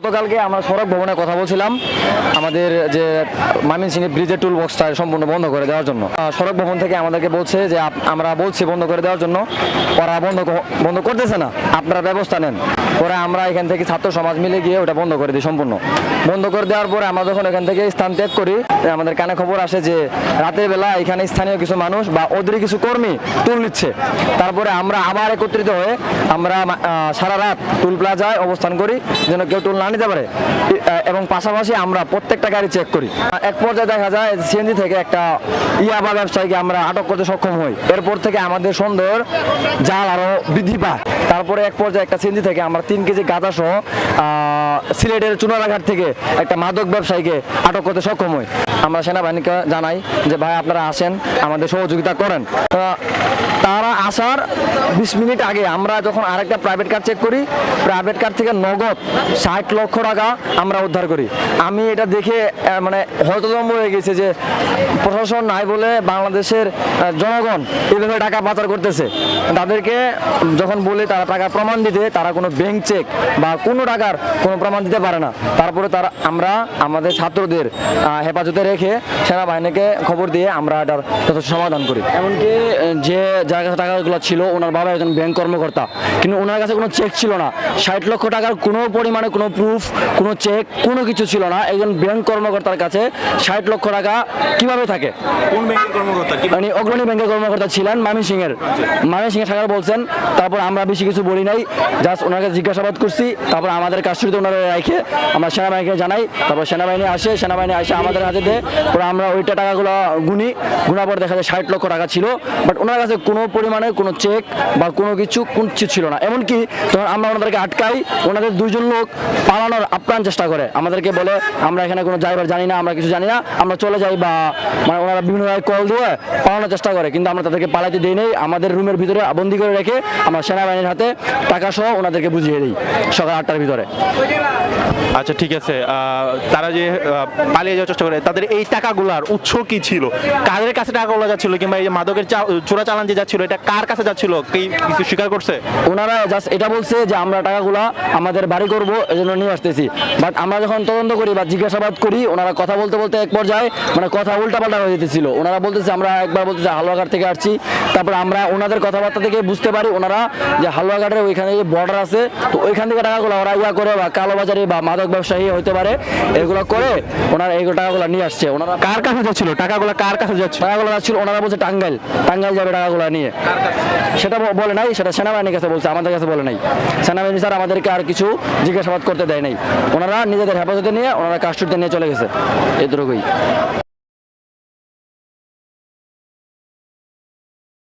গতকালকে আমরা সড়ক ভবনের কথা বলছিলাম আমাদের যে ময়মনসিংহের ব্রিজের টুল বক্সটা সম্পূর্ণ বন্ধ করে দেওয়ার জন্য। সড়ক ভবন থেকে আমাদেরকে বলছে যে আমরা বলছি বন্ধ করে দেওয়ার জন্য, ওরা বন্ধ করতেছে না, আপনারা ব্যবস্থা নেন। পরে আমরা এখান থেকে ছাত্র সমাজ মিলে গিয়ে ওটা বন্ধ করে দিই সম্পূর্ণ। বন্ধ করে দেওয়ার পরে আমরা যখন এখান থেকে স্থান ত্যাগ করি, আমাদের কানে খবর আসে যে রাতের বেলা এখানে স্থানীয় কিছু মানুষ বা ওদের কিছু কর্মী টুল নিচ্ছে। তারপরে আমরা আবার একত্রিত হয়ে আমরা সারা রাত টুল প্লাজায় অবস্থান করি যেন কেউ টুল না নিতে পারে, এবং পাশাপাশি আমরা প্রত্যেকটা গাড়ি চেক করি। এক পর্যায়ে দেখা যায় সিএনজি থেকে একটা ইয়াবা ব্যবসায়ীকে আমরা আটক করতে সক্ষম হই। এরপর থেকে আমাদের সন্দেহের জাল আরো বৃদ্ধি পায়। তারপরে এক পর্যায়ে একটা সিএনজি থেকে আমরা 3 কেজি গাঁজা সহ সিলেটের চুনারাঘাট থেকে একটা মাদক ব্যবসায়ীকে আটক করতে সক্ষম হই। আমরা সেনাবাহিনীকে জানাই যে ভাই আপনারা আসেন, আমাদের সহযোগিতা করেন। তারা আসার 20 মিনিট আগে আমরা যখন আরেকটা প্রাইভেট কার চেক করি, প্রাইভেট কার থেকে নগদ 60 লক্ষ টাকা আমরা উদ্ধার করি। আমি এটা দেখে মানে হতভম্ব হয়ে গেছে যে প্রশাসন নাই বলে বাংলাদেশের জনগণ এইভাবে টাকা পাচার করতেছে। তাদেরকে যখন বলি তারা টাকা প্রমাণ দিতে, তারা কোনো ব্যাংক চেক বা কোনো টাকার কোনো প্রমাণ দিতে পারে না। তারপরে আমরা আমাদের ছাত্রদের হেফাজতে রেখে সেনাবাহিনীকে খবর দিয়ে আমরা এটার যথেষ্ট সমাধান করি। এমনকি যে যার কাছে টাকাগুলো ছিল, ওনার বাবা একজন ব্যাংক কর্মকর্তা, কিন্তু ওনার কাছে কোনো চেক ছিল না। 60 লক্ষ টাকার কোনো পরিমাণে কোনো প্রুফ, কোনো চেক, কোনো কিছু ছিল না। একজন ব্যাংক কর্মকর্তার কাছে 60 লক্ষ টাকা কিভাবে থাকে? কোন ব্যাংকের কর্মকর্তা? মানে অগ্রণী ব্যাংকের কর্মকর্তা ছিলেন ময়মনসিংহের থাকার বলছেন। তারপর আমরা বেশি কিছু বলি নাই, জাস্ট ওনার কাছে জিজ্ঞাসাবাদ করছি। তারপর আমাদের কাস্টডিতে ওনারা রেখে আমরা সেনাবাহিনীকে জানাই। তারপর সেনাবাহিনী আসে আমাদের হাতে দেয়। পরে আমরা ওইটা টাকাগুলো গুনার পর দেখা যায় 60 লক্ষ টাকা ছিল। বাট ওনার কাছে কোনো পরিমাণে কোনো চেক বা কোনো কিছু ছিল না। এমনকি তখন আমরা ওনাদেরকে আটকাই, ওনাদের 2 জন লোক পালানোর আপ্রাণ চেষ্টা করে। আমাদেরকে বলে আমরা এখানে কোনো ড্রাইভার জানি না, আমরা কিছু জানি না, আমরা চলে যাই, বা মানে ওনারা বিভিন্নভাবে কল দিয়ে পালানোর চেষ্টা করে। কিন্তু আমরা তাদেরকে পালাতে দিই নেই, আমাদের রুমের ভিতরে বন্দি করে রেখে আমরা সেনাবাহিনীর হাতে টাকা সহ ওনাদেরকে বুঝিয়ে দিই সকাল 8টার ভিতরে। আচ্ছা, ঠিক আছে। তারা যে পালিয়ে যাওয়ার চেষ্টা করে, তাদের এই টাকাগুলোর উৎস কি ছিল? কাদের কাছে টাকাগুলো যাচ্ছিল, কিংবা এই যে মাদকের চোরা চালান যে যাচ্ছিল, এটা কার কাছে যাচ্ছিল? কিছু স্বীকার করছে? ওনারা জাস্ট এটা বলছে যে আমরা টাকাগুলো আমাদের বাড়ি করব, এজন্য নিয়ে আসতেছি। বাট আমরা যখন তদন্ত করি বা জিজ্ঞাসাবাদ করি, ওনারা কথা বলতে বলতে এক পর্যায়ে মানে কথা উল্টাপাল্টা হয়ে যেতেছিল। ওনারা বলতেছে আমরা একবার বলতেছে হালুয়াঘাট থেকে আসছি। তারপর আমরা ওনাদের কথাবার্তা থেকে বুঝতে পারি ওনারা যে হালুয়াঘাটের ওইখানে যে বর্ডার আছে, তো ওইখান থেকে টাকাগুলো ওরা করে বা কালোবাজারি বা মাদক ব্যবসায়ী হতে পারে, এগুলো করে ওনারা এই টাকাগুলো নিয়ে আসছে। ওনারা কার কাছে যাচ্ছিল টাকাগুলো? কার কাছে যাচ্ছে টাকাগুলো যাচ্ছিল? ওনারা বলছে টাঙ্গাইল যাবে টাকাগুলো নিয়ে। সেটা বলে নাই, সেটা সেনাবাহিনীর কাছে বলছে, আমাদের কাছে বলে নাই। সেনাবাহিনী স্যার আমাদেরকে আর কিছু জিজ্ঞাসাবাদ করতে দেয় নাই। ওনারা নিজেদের হেফাজতে নিয়ে ওনারা কাস্টডিতে নিয়ে চলে গেছে, এতটুকুই।